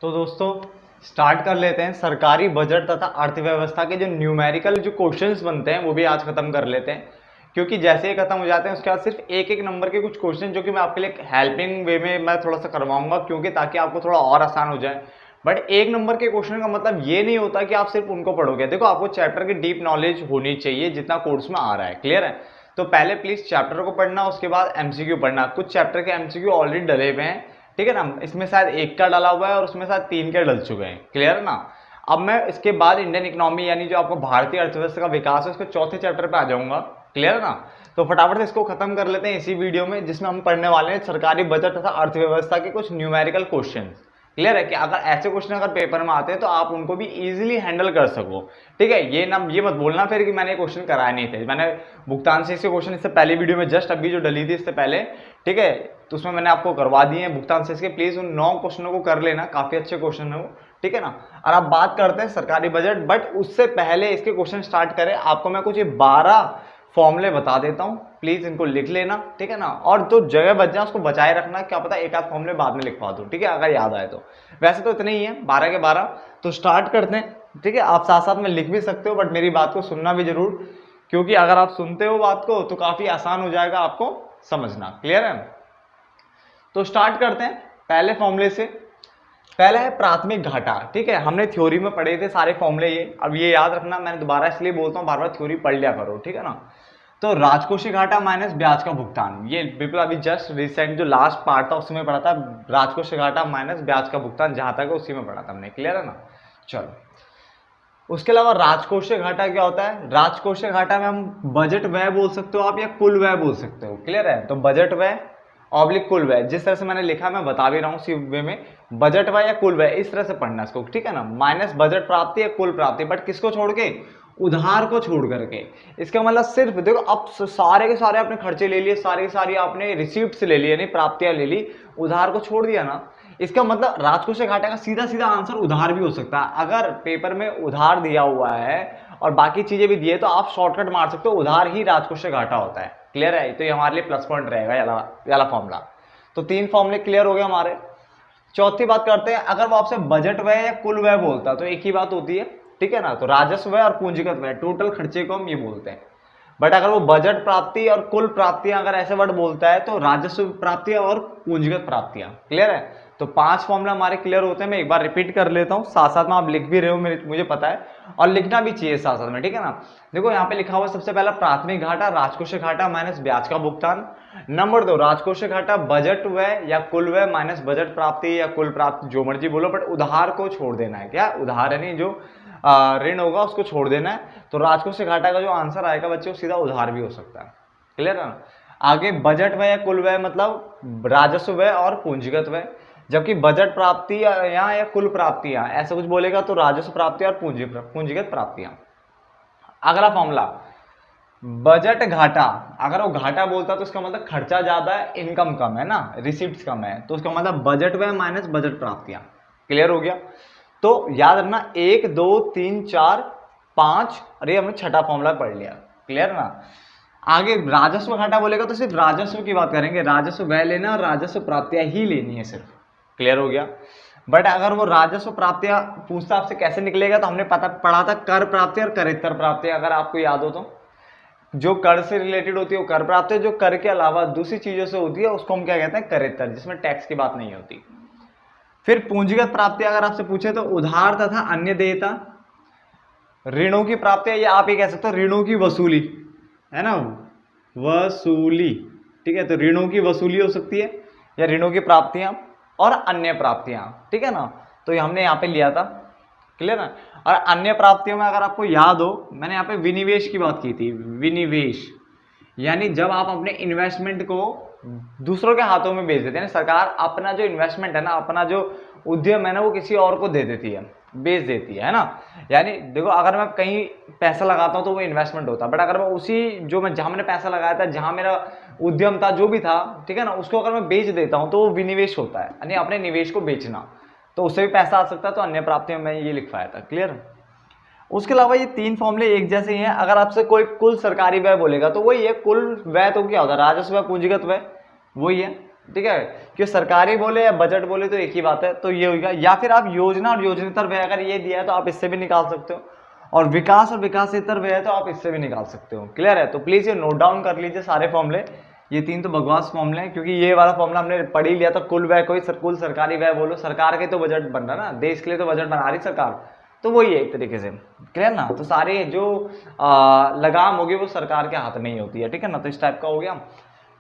तो दोस्तों स्टार्ट कर लेते हैं। सरकारी बजट तथा अर्थव्यवस्था के जो न्यूमेरिकल जो क्वेश्चंस बनते हैं वो भी आज खत्म कर लेते हैं, क्योंकि जैसे ही खत्म हो जाते हैं उसके बाद सिर्फ एक एक नंबर के कुछ क्वेश्चन जो कि मैं आपके लिए हेल्पिंग वे में मैं थोड़ा सा करवाऊंगा, क्योंकि ताकि आपको थोड़ा और आसान हो जाए। बट एक नंबर के क्वेश्चन का मतलब ये नहीं होता कि आप सिर्फ उनको पढ़ोगे। देखो, आपको चैप्टर की डीप नॉलेज होनी चाहिए जितना कोर्स में आ रहा है। क्लियर है? तो पहले प्लीज चैप्टर को पढ़ना, उसके बाद एमसीक्यू पढ़ना। कुछ चैप्टर के एमसीक्यू ऑलरेडी डले हुए हैं, ठीक है ना। इसमें शायद एक का डाला हुआ है और उसमें शायद 3 के डल चुके हैं। क्लियर है ना। अब मैं इसके बाद इंडियन इकोनॉमी यानी जो आपको भारतीय अर्थव्यवस्था का विकास है उसके चौथे चैप्टर पे आ जाऊंगा। क्लियर है ना। तो फटाफट से इसको खत्म कर लेते हैं इसी वीडियो में, जिसमें हम पढ़ने वाले हैं सरकारी बजट तथा अर्थव्यवस्था के कुछ न्यूमेरिकल क्वेश्चन। क्लियर है कि अगर ऐसे क्वेश्चन अगर पेपर में आते हैं तो आप उनको भी इजीली हैंडल कर सको। ठीक है, ये मत बोलना फिर कि मैंने क्वेश्चन कराए नहीं थे। मैंने भुगतान से इसके क्वेश्चन इससे पहले वीडियो में जस्ट अभी जो डली थी इससे पहले, ठीक है, तो उसमें मैंने आपको करवा दिए हैं भुगतान से इसके। प्लीज उन 9 क्वेश्चनों को कर लेना, काफी अच्छे क्वेश्चन है वो। ठीक है ना। और आप बात करते हैं सरकारी बजट, बट उससे पहले इसके क्वेश्चन स्टार्ट करें, आपको मैं कुछ 12 फॉर्मूले बता देता हूं, प्लीज इनको लिख लेना। ठीक है ना। और जो जगह बच जाए उसको बचाए रखना, क्या पता एक आध फॉर्मूले बाद में लिखवा दूं, ठीक है, अगर याद आए तो। वैसे तो इतने ही है, 12 के 12। तो स्टार्ट करते हैं। ठीक है, आप साथ साथ में लिख भी सकते हो, बट मेरी बात को सुनना भी जरूर, क्योंकि अगर आप सुनते हो बात को तो काफी आसान हो जाएगा आपको समझना। क्लियर है? तो स्टार्ट करते हैं पहले फॉर्मूले से। पहला है प्राथमिक घाटा। ठीक है, हमने थ्योरी में पढ़े थे सारे फॉर्मूले ये। अब ये याद रखना, मैंने दोबारा इसलिए बोलता हूँ, बार बार थ्योरी पढ़ लिया करो। ठीक है ना। तो राजकोषीय घाटा माइनस ब्याज का भुगतान, ये बिल्कुल अभी जस्ट रिसेंट जो लास्ट पार्ट था उसमें पढ़ा था। राजकोषीय घाटा माइनस ब्याज का भुगतान जहां तक है उसी में पढ़ा था हमने। क्लियर है ना। चलो, उसके अलावा राजकोषीय घाटा क्या होता है? राजकोषीय घाटा में हम बजट व्यय बोल सकते हो आप, या कुल व्यय बोल सकते हो। क्लियर है? तो बजट व्यय ऑब्लिक कुल व्यय, जिस तरह से मैंने लिखा मैं बता भी रहा हूँ उसी वे में, बजट व्यय या कुल व्यय, इस तरह से पढ़ना इसको। ठीक है ना। माइनस बजट प्राप्ति या कुल प्राप्ति, बट किसको छोड़ के? उधार को छोड़ करके। इसका मतलब सिर्फ देखो, अब सारे के सारे आपने खर्चे ले लिए, सारी की सारी आपने रिसीप्ट ले ली, यानी प्राप्तियां ले ली, उधार को छोड़ दिया ना। इसका मतलब राजकोषीय घाटे का सीधा सीधा आंसर उधार भी हो सकता है। अगर पेपर में उधार दिया हुआ है और बाकी चीजें भी दी है तो आप शॉर्टकट मार सकते हो, उधार ही राजकोषीय घाटा होता है। क्लियर है? तो ये हमारे लिए प्लस पॉइंट रहेगा ये वाला फॉर्मूला। तो 3 फॉर्मूले क्लियर हो गए हमारे। चौथी बात करते हैं, अगर वो आपसे बजट व्यय या कुल व्यय बोलता है तो एक ही बात होती है। ठीक है ना। तो राजस्व व्यय और पूंजीगत व्यय, टोटल खर्चे को हम ये बोलते हैं। बट अगर वो बजट प्राप्ति और कुल प्राप्तियां अगर ऐसे वर्ड बोलता है तो राजस्व प्राप्तियां और पूंजीगत प्राप्तियां। क्लियर है? तो 5 फॉर्मूला हमारे क्लियर होते हैं। मैं एक बार रिपीट कर लेता हूं, साथ साथ में आप लिख भी रहे हो, मुझे पता है, और लिखना भी चाहिए साथ साथ में। ठीक है ना। देखो यहाँ पे लिखा हुआ सबसे पहला प्राथमिक घाटा राजकोषीय घाटा माइनस ब्याज का भुगतान। नंबर 2 राजकोषीय घाटा बजट व्यय या कुल व्यय माइनस बजट प्राप्ति या कुल प्राप्ति, जो मर्जी बोलो, बट उधार को छोड़ देना है। क्या उधार यानी जो ऋण होगा उसको छोड़ देना है। तो राजकोषीय घाटा का जो आंसर आएगा बच्चों सीधा उधार भी हो सकता है। क्लियर है ना। आगे बजट व्यय या कुल व्यय मतलब राजस्व व्यय और पूंजीगत व्यय, जबकि बजट प्राप्ति या कुल प्राप्तियां ऐसा कुछ बोलेगा तो राजस्व प्राप्ति और पूंजीगत प्राप्तियां। अगला फॉर्मूला बजट घाटा, अगर वो घाटा बोलता तो उसका मतलब खर्चा ज्यादा है, इनकम कम है ना, रिसिप्ट कम है, तो उसका मतलब बजट व्यय माइनस बजट प्राप्तियां। क्लियर हो गया? तो याद रखना 1 2 3 4 5, अरे हमने छठा फॉर्मूला पढ़ लिया। क्लियर ना। आगे राजस्व घाटा बोलेगा तो सिर्फ राजस्व की बात करेंगे, राजस्व व्यय लेना और राजस्व प्राप्तियां ही लेनी है सिर्फ। क्लियर हो गया? बट अगर वो राजस्व प्राप्तियां पूछता आपसे कैसे निकलेगा, तो हमने पढ़ा था कर प्राप्ति और करेत्तर प्राप्ति, अगर आपको याद हो तो। जो कर से रिलेटेड होती है वो कर प्राप्ति है, जो कर के अलावा दूसरी चीजों से होती है उसको हम क्या कहते हैं? करेत्तर, जिसमें टैक्स की बात नहीं होती। फिर पूंजीगत प्राप्ति अगर आपसे पूछे तो उधार तथा अन्य देयता, ऋणों की प्राप्ति, या आप ये कह सकते हो ऋणों की वसूली, है ना, वसूली। ठीक है, तो ऋणों की वसूली हो सकती है या ऋणों की प्राप्तियां और अन्य प्राप्तियां। ठीक है ना। तो ये हमने यहाँ पे लिया था। क्लियर है? और अन्य प्राप्तियों में अगर आपको याद हो, मैंने यहाँ पे विनिवेश की बात की थी। विनिवेश यानी जब आप अपने इन्वेस्टमेंट को दूसरों के हाथों में बेच देते हैं, सरकार अपना जो इन्वेस्टमेंट है ना, अपना जो उद्यम है ना, वो किसी और को दे देती है, बेच देती है ना। यानी देखो, अगर मैं कहीं पैसा लगाता हूं तो वो इन्वेस्टमेंट होता है, बट अगर मैं उसी जो मैं जहां मैंने पैसा लगाया था, जहां मेरा उद्यम था, जो भी था, ठीक है ना, उसको अगर मैं बेच देता हूं तो वो विनिवेश होता है, यानी अपने निवेश को बेचना, तो उससे भी पैसा आ सकता है। तो अन्य प्राप्तियों में ये लिखवाया था। क्लियर? उसके अलावा ये 3 फॉर्मूले एक जैसे ही हैं। अगर आपसे कोई कुल सरकारी व्यय बोलेगा तो वही है, कुल व्यय तो क्या होता है? राजस्व व्यय, पूंजीगत व्यय, वही है। ठीक है, क्योंकि सरकारी बोले या बजट बोले तो एक ही बात है, तो ये होगा। या फिर आप योजना और योजनेतर व्यय अगर ये दिया है तो आप इससे भी निकाल सकते हो, और विकासेतर व्यय है तो आप इससे भी निकाल सकते हो। क्लियर है? तो प्लीज ये नोट डाउन कर लीजिए सारे फॉर्मूले। ये 3 तो बकवास फॉर्मूले हैं, क्योंकि ये वाला फॉर्मूला हमने पढ़ ही लिया था। कुल व्यय को ही कुल सरकारी व्यय बोलो, सरकार के तो बजट बन रहा ना, देश के लिए तो बजट बना रही सरकार, तो वही है एक तरीके से। क्लियर ना? तो सारे जो लगाम होगी वो सरकार के हाथ में ही होती है, ठीक है ना। तो इस टाइप का हो गया।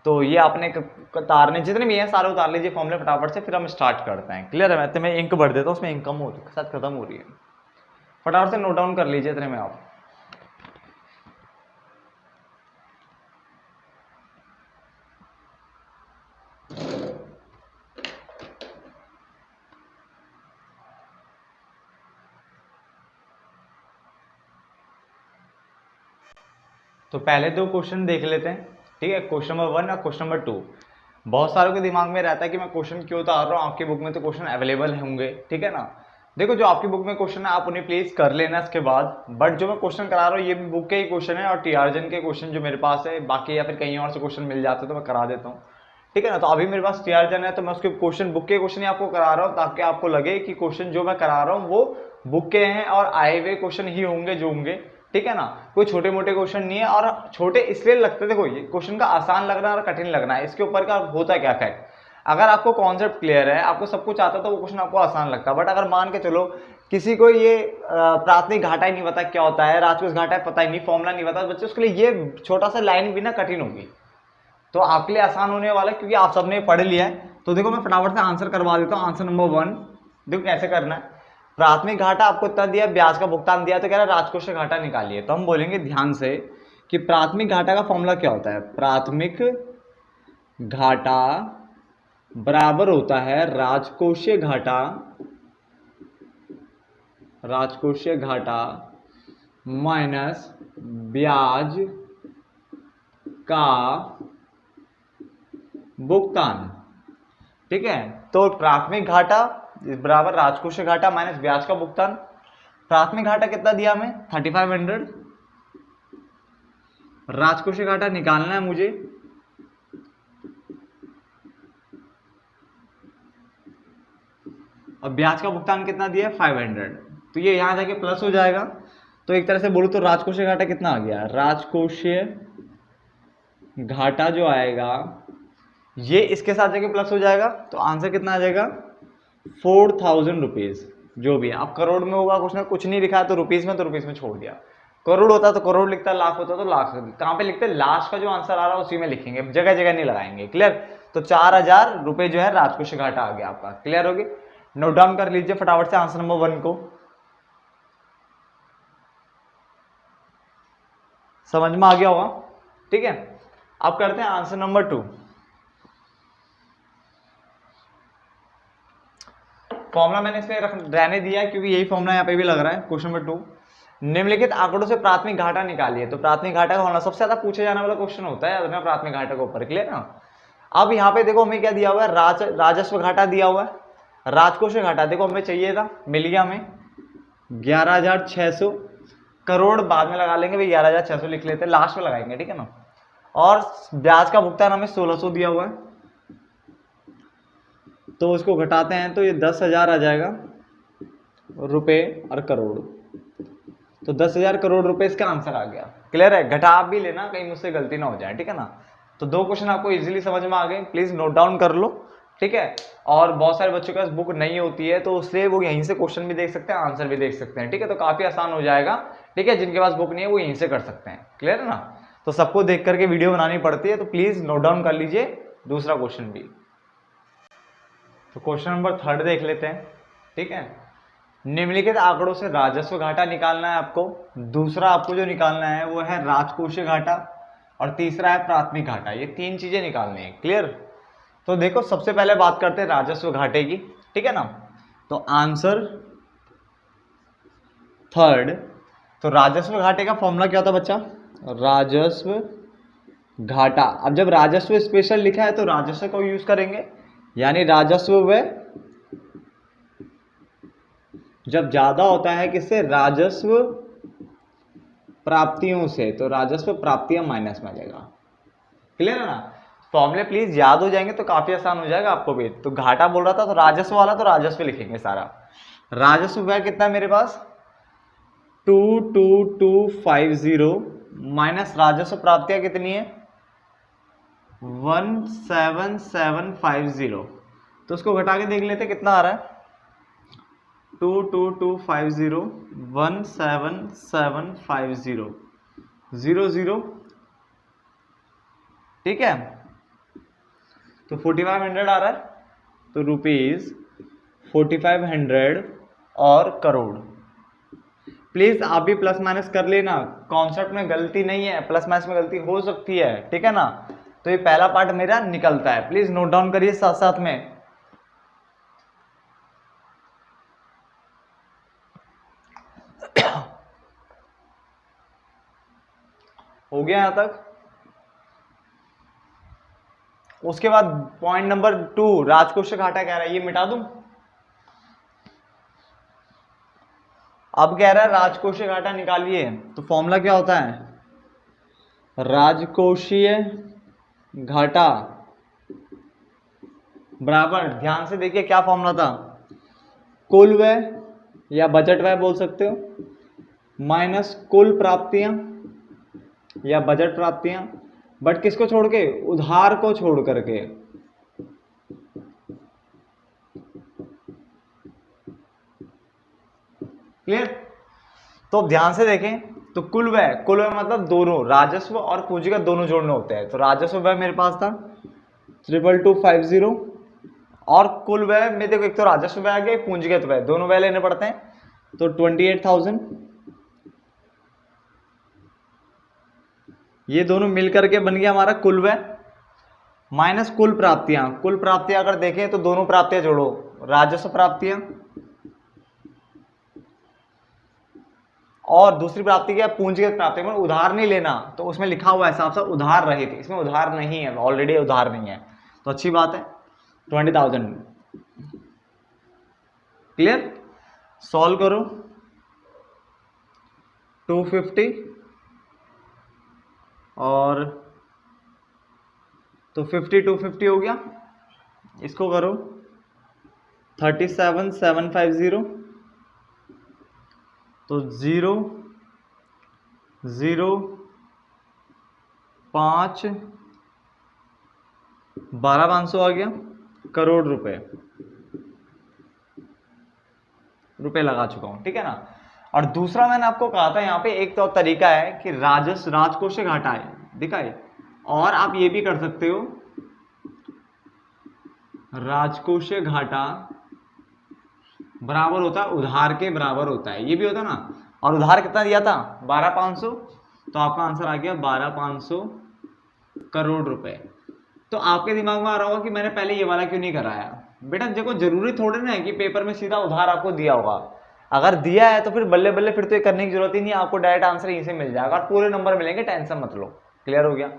तो ये आपने उतारने जितने भी हैं सारे उतार लीजिए फॉर्मूले फटाफट से, फिर हम स्टार्ट करते हैं। क्लियर है? मैं तुम्हें इंक भर देता हूँ, उसमें इंक कम हो शायद खत्म हो रही है, फटाफट से नोट डाउन कर लीजिए इतने में आप। तो पहले 2 क्वेश्चन देख लेते हैं, ठीक है। क्वेश्चन नंबर 1 और क्वेश्चन नंबर 2। बहुत सारों के दिमाग में रहता है कि मैं क्वेश्चन क्यों उतार रहा हूँ, आपकी बुक में तो क्वेश्चन अवेलेबल होंगे, ठीक है ना। देखो जो आपकी बुक में क्वेश्चन है आप उन्हें प्लीज कर लेना इसके बाद, बट जो मैं क्वेश्चन करा रहा हूँ ये भी बुक के ही क्वेश्चन है, और टीआरजन के क्वेश्चन जो मेरे पास है, बाकी या फिर कहीं और से क्वेश्चन मिल जाते हैं तो मैं करा देता हूँ, ठीक है ना। तो अभी मेरे पास टीआरजन है तो मैं उसके क्वेश्चन बुक के क्वेश्चन ही आपको करा रहा हूँ, ताकि आपको लगे कि क्वेश्चन जो मैं करा रहा हूँ वो बुक के हैं और आए हुए क्वेश्चन ही होंगे जो होंगे, ठीक है ना। कोई छोटे मोटे क्वेश्चन नहीं है, और छोटे इसलिए लगते थे, देखो ये क्वेश्चन का आसान लगना और कठिन लगना है, इसके ऊपर का होता है क्या फैक्ट। अगर आपको कॉन्सेप्ट क्लियर है, आपको सब कुछ आता है, तो वो क्वेश्चन आपको आसान लगता है। बट अगर मान के चलो किसी को ये प्राथमिक घाटा ही नहीं पता क्या होता है, राजकोष घाटा पता ही नहीं, फॉर्मूला नहीं पता, बच्चे उसके लिए ये छोटा सा लाइन भी ना कठिन होगी। तो आपके लिए आसान होने वाला है, क्योंकि आप सबने पढ़ लिया है। तो देखो मैं फटाफट से आंसर करवा देता हूँ। आंसर नंबर 1 देखो कैसे करना है। प्राथमिक घाटा आपको इतना दिया, ब्याज का भुगतान दिया, तो कह रहा है राजकोषीय घाटा निकालिए। तो हम बोलेंगे ध्यान से कि प्राथमिक घाटा का फॉर्मूला क्या होता है। प्राथमिक घाटा बराबर होता है राजकोषीय घाटा, राजकोषीय घाटा माइनस ब्याज का भुगतान, ठीक है। तो प्राथमिक घाटा बराबर राजकोषीय घाटा माइनस ब्याज का भुगतान। प्राथमिक घाटा कितना दिया हमें 3500, राजकोषीय घाटा निकालना है मुझे, और ब्याज का भुगतान कितना दिया 500। तो ये यहां जाके प्लस हो जाएगा। तो एक तरह से बोलूं तो राजकोषीय घाटा कितना आ गया, राजकोषीय घाटा जो आएगा ये इसके साथ जाके प्लस हो जाएगा। तो आंसर कितना आ जाएगा 4000 रुपीज। जो भी आप करोड़ में होगा, कुछ नहीं लिखा तो रुपीज में, तो रुपीज में छोड़ दिया। करोड़ होता तो करोड़ लिखता, लाख होता तो लाख। कहां पे लिखते, लास्ट का जो आंसर आ रहा है उसी में लिखेंगे, जगह जगह नहीं लगाएंगे। क्लियर? तो 4000 रुपए जो है राजकोषीय घाटा आ गया आपका। क्लियर होगी? नोट डाउन कर लीजिए फटाफट से आंसर नंबर 1 को। समझ में आ गया होगा, ठीक है। अब करते हैं आंसर नंबर 2। फॉर्मूला मैंने इसमें रहने दिया क्योंकि यही फॉर्मूला यहाँ पे भी लग रहा है। क्वेश्चन नंबर 2, निम्नलिखित आंकड़ों से प्राथमिक घाटा निकालिए। तो प्राथमिक घाटा का होना सबसे ज्यादा पूछे जाने वाला क्वेश्चन होता है प्राथमिक घाटा के ऊपर। क्लियर ना? अब यहाँ पे देखो हमें क्या दिया हुआ है, राजस्व घाटा दिया हुआ है, राजकोषीय घाटा देखो हमें चाहिए था, मिल गया हमें 11600। करोड़ बाद में लगा लेंगे भाई, 11600 लिख लेते हैं, लास्ट में लगाएंगे, ठीक है ना। और ब्याज का भुगतान हमें 1600 दिया हुआ है, तो उसको घटाते हैं तो ये 10,000 आ जाएगा रुपए और करोड़। तो 10,000 करोड़ रुपए इसका आंसर आ गया। क्लियर है? घटा आप भी लेना, कहीं मुझसे गलती ना हो जाए, ठीक है ना। तो 2 क्वेश्चन आपको इजीली समझ में आ गए, प्लीज नोट डाउन कर लो, ठीक है। और बहुत सारे बच्चों के पास बुक नहीं होती है, तो उससे वो यहीं से क्वेश्चन भी देख सकते हैं, आंसर भी देख सकते हैं, ठीक है। तो काफी आसान हो जाएगा, ठीक है। जिनके पास बुक नहीं है वो यहीं से कर सकते हैं। क्लियर है ना? तो सबको देख करके वीडियो बनानी पड़ती है, तो प्लीज नोट डाउन कर लीजिए दूसरा क्वेश्चन भी। तो क्वेश्चन नंबर 3 देख लेते हैं, ठीक है। निम्नलिखित आंकड़ों से राजस्व घाटा निकालना है आपको। दूसरा आपको जो निकालना है वो है राजकोषीय घाटा, और तीसरा है प्राथमिक घाटा। ये 3 चीजें निकालनी है। क्लियर? तो देखो सबसे पहले बात करते हैं राजस्व घाटे की, ठीक है ना। तो आंसर 3, तो राजस्व घाटे का फॉर्मूला क्या होता है बच्चा, राजस्व घाटा। अब जब राजस्व स्पेशल लिखा है तो राजस्व को यूज करेंगे, यानी राजस्व व्यय जब ज्यादा होता है किससे, राजस्व प्राप्तियों से, तो राजस्व प्राप्तियां माइनस में आ जाएगा। क्लियर है ना? फॉर्मूले प्लीज याद हो जाएंगे तो काफी आसान हो जाएगा आपको भी। तो घाटा बोल रहा था तो राजस्व वाला, तो राजस्व लिखेंगे सारा। राजस्व व्यय कितना है मेरे पास 22250 माइनस राजस्व प्राप्तियां कितनी है 17750। तो उसको घटा के देख लेते कितना आ रहा है 22250 17750 00, ठीक है। तो 4500 आ रहा है, तो रुपीज 4500 और करोड़। प्लीज आप भी प्लस माइनस कर लेना, कॉन्सेप्ट में गलती नहीं है, प्लस माइनस में गलती हो सकती है, ठीक है ना। तो ये पहला पार्ट मेरा निकलता है, प्लीज नोट डाउन करिए साथ साथ में। हो गया यहां तक। उसके बाद पॉइंट नंबर 2 राजकोषीय घाटा कह रहा है, ये मिटा दूं। अब कह रहा है राजकोषीय घाटा निकालिए, तो फॉर्मूला क्या होता है राजकोषीय घाटा बराबर, ध्यान से देखिए क्या फॉर्मूला था, कुल व्यय या बजट व्यय बोल सकते हो माइनस कुल प्राप्तियां या बजट प्राप्तियां, बट किसको छोड़ के उधार को छोड़ करके। क्लियर। तो ध्यान से देखें, तो कुल व्यय मतलब दोनों राजस्व और पूंजीगत दोनों जोड़ने होते हैं। तो राजस्व व्यय मेरे पास था 22250 और कुल व्यय में देखो एक तो राजस्व व्यय आ गया, पूंजीगत व्यय, दोनों व्यय लेने पड़ते हैं। तो 28,000 ये दोनों मिलकर के बन गया हमारा कुल व्यय माइनस कुल प्राप्तियां। कुल प्राप्तियां अगर देखें तो दोनों प्राप्तियां जोड़ो, राजस्व प्राप्तियां और दूसरी प्राप्ति क्या पूंजीगत प्राप्ति, मतलब उधार नहीं लेना। तो उसमें लिखा हुआ है साफ साफ उधार रहित, इसमें उधार नहीं है, ऑलरेडी उधार नहीं है, तो अच्छी बात है। 20,000 क्लियर। सॉल्व करो 250 और तो 50 हो गया, इसको करो 37,750 तो 0 0 5 12,500 आ गया, करोड़ रुपए लगा चुका हूं, ठीक है ना। और दूसरा मैंने आपको कहा था यहाँ पे एक तो तरीका है कि राजकोषीय घाटा है दिखाए, और आप ये भी कर सकते हो राजकोषीय घाटा बराबर होता है उधार के बराबर होता है, ये भी होता ना। और उधार कितना दिया था 12,500, तो आपका आंसर आ गया 12,500 करोड़ रुपए। तो आपके दिमाग में आ रहा होगा कि मैंने पहले ये वाला क्यों नहीं कराया। बेटा देखो जरूरी थोड़े ना है कि पेपर में सीधा उधार आपको दिया होगा, अगर दिया है तो फिर बल्ले बल्ले फिर तो ये करने की जरूरत ही नहीं है, आपको डायरेक्ट आंसर यहीं से मिल जाएगा और पूरे नंबर मिलेंगे, टेंशन मत लो। क्लियर हो गया।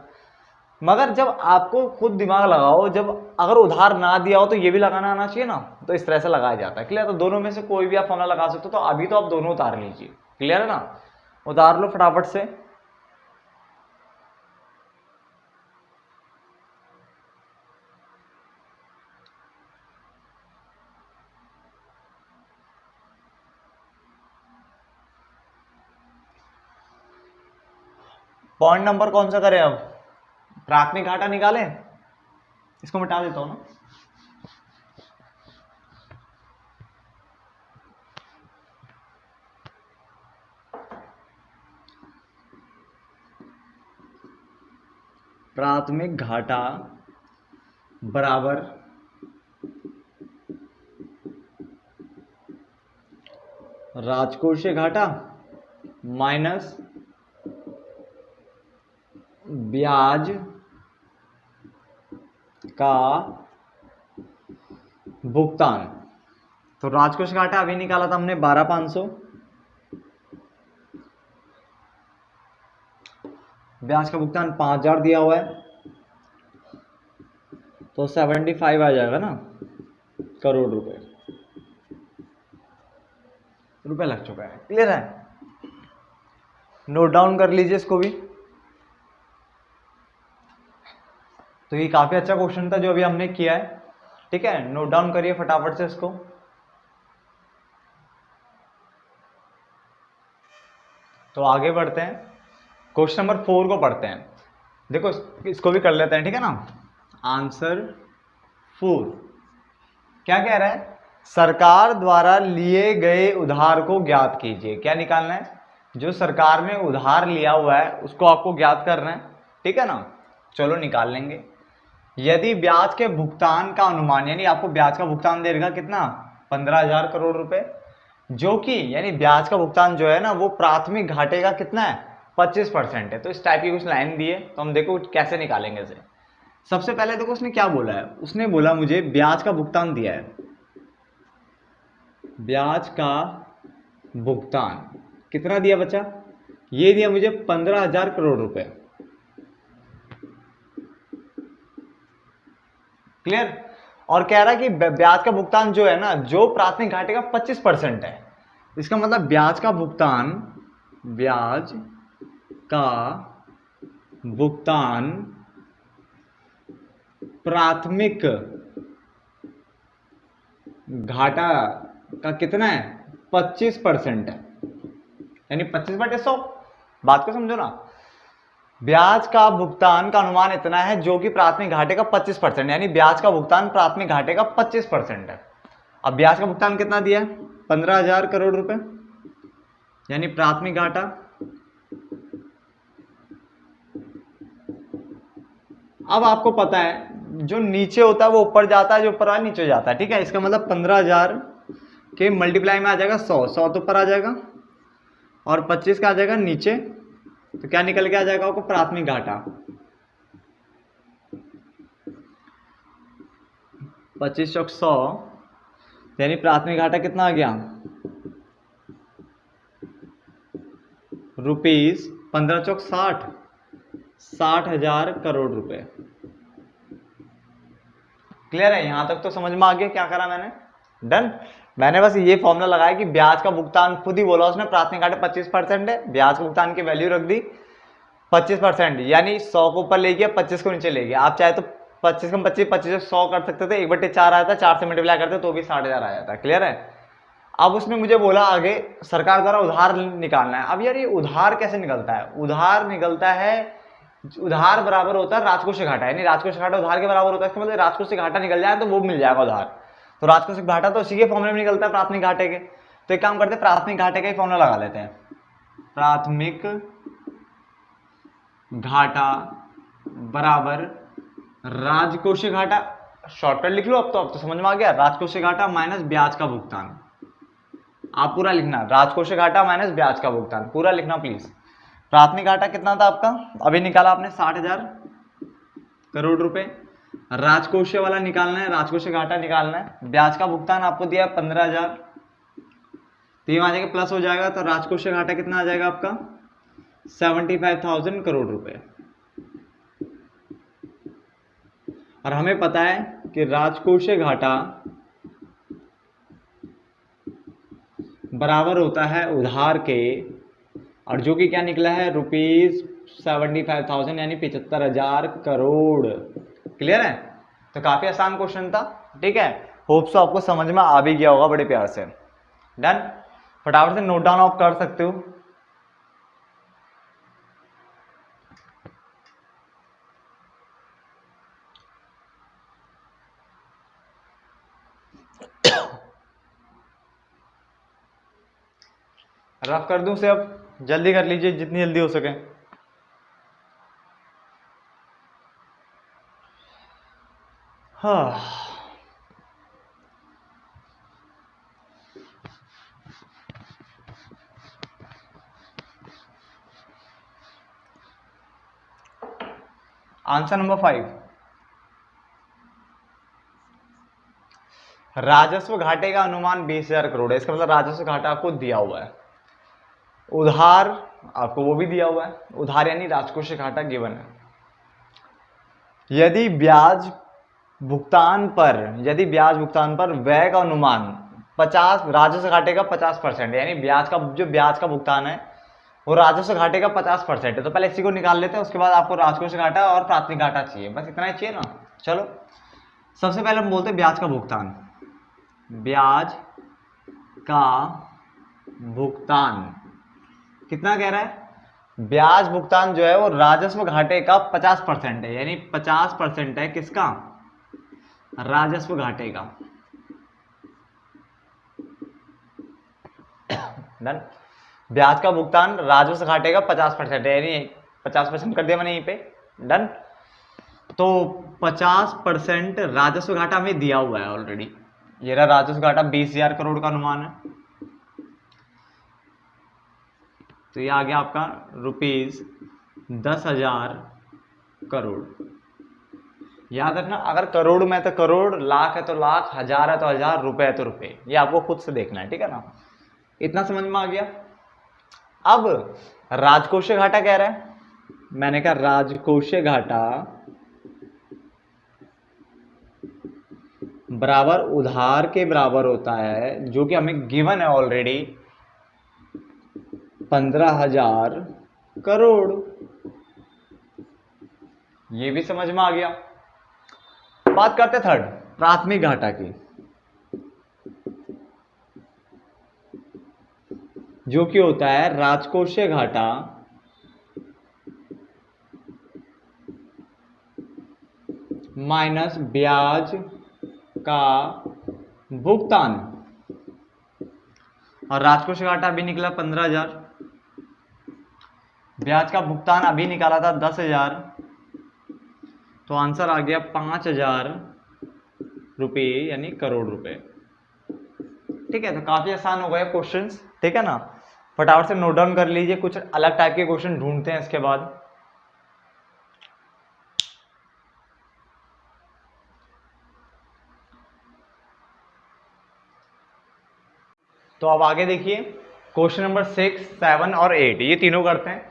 मगर जब आपको खुद दिमाग लगाओ, जब अगर उधार ना दिया हो तो ये भी लगाना आना चाहिए ना, तो इस तरह से लगाया जाता है। क्लियर। तो दोनों में से कोई भी आप फॉर्मूला लगा सकते हो, तो अभी तो आप दोनों उतार लीजिए। क्लियर है ना, उतार लो फटाफट से। पॉइंट नंबर कौन सा करें अब, प्राथमिक घाटा निकालें, इसको मिटा देता हूं ना। प्राथमिक घाटा बराबर राजकोषीय घाटा माइनस ब्याज का भुगतान। तो राजकोषीय घाटा अभी निकाला था हमने 12,500, ब्याज का भुगतान 5,000 दिया हुआ है, तो 75 आ जाएगा ना करोड़ रुपए लग चुका है। क्लियर है, नोट डाउन कर लीजिए इसको भी। तो ये काफी अच्छा क्वेश्चन था जो अभी हमने किया है। ठीक है, नोट डाउन करिए फटाफट से इसको। तो आगे बढ़ते हैं, क्वेश्चन नंबर 4 को पढ़ते हैं। देखो इसको भी कर लेते हैं, ठीक है ना। आंसर 4 क्या कह रहा है, सरकार द्वारा लिए गए उधार को ज्ञात कीजिए। क्या निकालना है, जो सरकार ने उधार लिया हुआ है उसको आपको ज्ञात करना है, ठीक है ना। चलो निकाल लेंगे। यदि ब्याज के भुगतान का अनुमान, यानी आपको ब्याज का भुगतान देगा कितना, 15,000 करोड़ रुपए, जो कि यानी ब्याज का भुगतान जो है ना वो प्राथमिक घाटे का कितना है, 25% है। तो इस टाइप की कुछ लाइन दी है, तो हम देखो कैसे निकालेंगे इसे। सबसे पहले देखो उसने क्या बोला है, उसने बोला मुझे ब्याज का भुगतान दिया है, ब्याज का भुगतान कितना दिया बच्चा, ये दिया मुझे 15,000 करोड़ रुपए। क्लियर। और कह रहा है कि ब्याज का भुगतान जो है ना, जो प्राथमिक घाटे का 25% है। इसका मतलब ब्याज का भुगतान प्राथमिक घाटा का कितना है, 25% है, यानी 25/100। बात को समझो ना, ब्याज का भुगतान का अनुमान इतना है जो कि प्राथमिक घाटे का 25%, यानी ब्याज का भुगतान प्राथमिक घाटे का 25% है। अब ब्याज का भुगतान कितना दिया है, 15,000 करोड़ रुपए, यानी प्राथमिक घाटा। अब आपको पता है जो नीचे होता है वो ऊपर जाता है, जो ऊपर है नीचे जाता है, ठीक है। इसका मतलब 15,000 के मल्टीप्लाई में आ जाएगा 100 तो ऊपर आ जाएगा, और 25 का आ जाएगा नीचे। तो क्या निकल के आ जाएगा आपको, प्राथमिक घाटा 25 चौक 100, यानी प्राथमिक घाटा कितना आ गया, रुपीज 15 चौक 60,000 करोड़ रुपए। क्लियर है, यहां तक तो समझ में आ गया क्या करा मैंने, डन। मैंने बस ये फॉर्मूला लगाया कि ब्याज का भुगतान, खुद ही बोला उसने प्राथमिक घाटे 25% है, ब्याज का भुगतान की वैल्यू रख दी 25%, यानी 100 को ऊपर ले गया, 25 को नीचे ले गया। आप चाहे तो 25 कम 25, 25 100 कर सकते थे, 1/4 आया था, 4 से मल्टीप्लाई करते तो भी 60,000 आ जाता। क्लियर है। अब उसने मुझे बोला आगे सरकार द्वारा उधार निकालना है। अब यार ये उधार कैसे निकलता है, उधार निकलता है, उधार बराबर होता है राजकोषीय घाटा, यानी राजकोषीय घाटा उधार के बराबर होता है। इसका मतलब राजकोषीय घाटा निकल जाए तो वो मिल जाएगा उधार। तो राजकोषीय घाटा तो उसी के फॉर्मूले में निकलता है, प्राथमिक घाटे के। तो एक काम करते हैं, प्राथमिक घाटे का ही फॉर्मूला लगा लेते हैं, प्राथमिक घाटा बराबर राजकोषीय घाटा। शॉर्टकट लिख लो, अब तो समझ में आ गया, राजकोषीय घाटा माइनस ब्याज का भुगतान। आप पूरा लिखना, राजकोषीय घाटा माइनस ब्याज का भुगतान, पूरा लिखना प्लीज। प्राथमिक घाटा कितना था आपका, अभी निकाला आपने 60,000 करोड़ रुपए। राजकोषीय वाला निकालना है, राजकोषीय घाटा निकालना है। ब्याज का भुगतान आपको दिया 15,000, तो ये आ जाएगा प्लस हो जाएगा, तो राजकोषीय घाटा कितना आ जाएगा आपका, 75,000 करोड़ रुपए। और हमें पता है कि राजकोषीय घाटा बराबर होता है उधार के, और जो कि क्या निकला है, ₹75,000 यानी 75,000 करोड़। क्लियर है। तो काफी आसान क्वेश्चन था, ठीक है। होप सो आपको समझ में आ भी गया होगा बड़े प्यार से। डन, फटाफट से नोट डाउन आप कर सकते हो। रफ कर दूं से, अब जल्दी कर लीजिए जितनी जल्दी हो सके। हाँ, आंसर नंबर 5, राजस्व घाटे का अनुमान 20,000 करोड़ है। इसका मतलब राजस्व घाटा आपको दिया हुआ है, उधार आपको वो भी दिया हुआ है, उधार यानी राजकोषीय घाटा गिवन है। यदि ब्याज भुगतान पर व्यय का अनुमान 50, राजस्व घाटे का 50%, यानी ब्याज का भुगतान है वो राजस्व घाटे का 50% है। तो पहले इसी को निकाल लेते हैं, उसके बाद आपको राजकोष घाटा और प्राथमिक घाटा चाहिए, बस इतना ही चाहिए ना। चलो सबसे पहले हम बोलते हैं ब्याज का भुगतान। ब्याज का भुगतान कितना कह रहा है? ब्याज भुगतान जो है वो राजस्व घाटे का 50% है, यानी 50% है किसका? राजस्व घाटे का। डन। ब्याज का भुगतान राजस्व घाटे का 50% है, यानी 50% कर दिया मैंने यहीं पे। डन। तो 50% राजस्व घाटा हमें दिया हुआ है ऑलरेडी। ये रहा राजस्व घाटा 20,000 करोड़ का अनुमान है। तो ये आ गया आपका ₹10,000 करोड़। याद रखना, अगर करोड़ में तो करोड़, लाख है तो लाख, हजार है तो हजार, रुपए है तो रुपए। ये आपको खुद से देखना है, ठीक है ना। इतना समझ में आ गया। अब राजकोषीय घाटा कह रहा है, मैंने कहा राजकोषीय घाटा बराबर उधार के बराबर होता है, जो कि हमें गिवन है ऑलरेडी 15,000 करोड़। ये भी समझ में आ गया। बात करते थर्ड, प्राथमिक घाटा की, जो कि होता है राजकोषीय घाटा माइनस ब्याज का भुगतान। और राजकोषीय घाटा अभी निकला 15,000, ब्याज का भुगतान अभी निकाला था 10,000, तो आंसर आ गया 5,000 रुपये, यानी करोड़ रुपए। ठीक है, तो काफी आसान हो गए क्वेश्चंस, ठीक है ना। फटाफट से नोट डाउन कर लीजिए, कुछ अलग टाइप के क्वेश्चन ढूंढते हैं इसके बाद। तो अब आगे देखिए, क्वेश्चन नंबर 6, 7 और 8 ये तीनों करते हैं।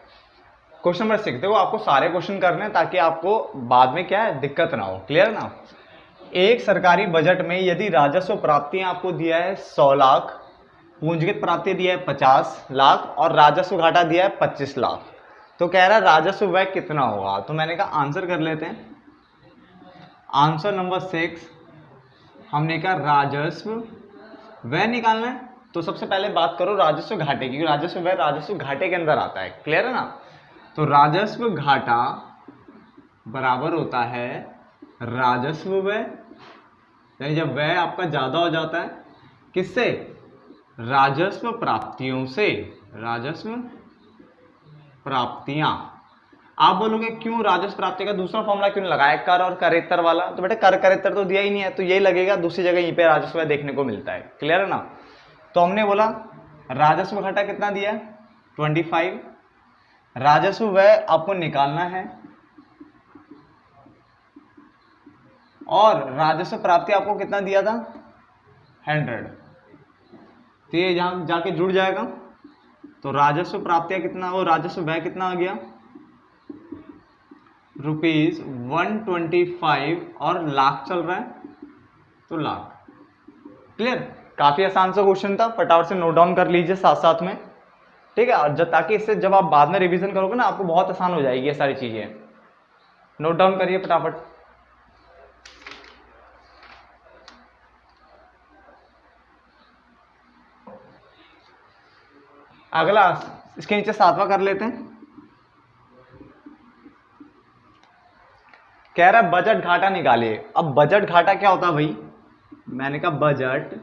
क्वेश्चन नंबर 6 देखो, आपको सारे क्वेश्चन करने हैं ताकि आपको बाद में क्या है दिक्कत ना हो। क्लियर ना। एक सरकारी बजट में यदि राजस्व प्राप्तियां आपको दिया है 100 लाख, पूंजीगत प्राप्ति दिया है 50 लाख और राजस्व घाटा दिया है 25 लाख, तो कह रहा है राजस्व व्यय कितना होगा। तो मैंने कहा आंसर कर लेते हैं। आंसर नंबर 6 हमने कहा राजस्व व्यय निकालना है। तो सबसे पहले बात करो राजस्व घाटे की, क्योंकि राजस्व व्यय राजस्व घाटे के अंदर आता है। क्लियर है ना। तो राजस्व घाटा बराबर होता है राजस्व व्यय, यानी जब व्यय आपका ज्यादा हो जाता है किससे? राजस्व प्राप्तियों से। राजस्व प्राप्तियां। आप बोलोगे क्यों राजस्व प्राप्ति का दूसरा फॉर्मूला क्यों लगाया, कर और करेत्तर वाला? तो बेटे कर करेत्तर तो दिया ही नहीं है, तो यही लगेगा, दूसरी जगह यहीं पे राजस्व देखने को मिलता है। क्लियर है ना। तो हमने बोला राजस्व घाटा कितना दिया है 25, राजस्व व्यय आपको निकालना है और राजस्व प्राप्ति आपको कितना दिया था 100। तो ये जहां जाके जुड़ जाएगा, तो राजस्व प्राप्तियां कितना, वो राजस्व व्यय कितना आ गया ₹125 और लाख चल रहा है, तो लाख। क्लियर। काफी आसान सा क्वेश्चन था, फटाफट से नोट डाउन कर लीजिए साथ साथ में, ठीक है। और ताकि इससे जब आप बाद में रिवीजन करोगे ना आपको बहुत आसान हो जाएगी ये सारी चीजें। नोट डाउन करिए फटाफट। अगला इसके नीचे 7वां कर लेते हैं। कह रहा है बजट घाटा निकालिए। अब बजट घाटा क्या होता है भाई? मैंने कहा बजट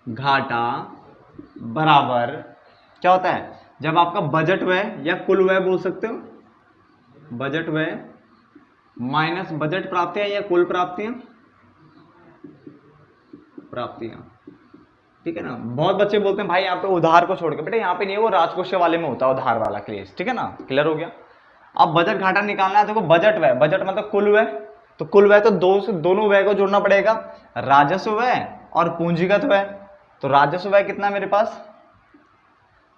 घाटा बराबर क्या होता है? जब आपका बजट व्यय या कुल व्यय बोल सकते हो, बजट व्यय माइनस बजट प्राप्तियां या कुल प्राप्तियां, ठीक है ना। बहुत बच्चे बोलते हैं भाई यहाँ पे उधार को छोड़ के, बेटा यहाँ पे नहीं है, वो राजकोषीय वाले में होता है उधार वाला केस, ठीक है ना। क्लियर हो गया। अब बजट घाटा निकालना है, देखो बजट व्यय, बजट मतलब कुल व्यय, तो कुल व्यय तो दोनों व्यय को जोड़ना पड़ेगा, राजस्व व्यय और पूंजीगत व्यय। तो राजस्व व्यय कितना मेरे पास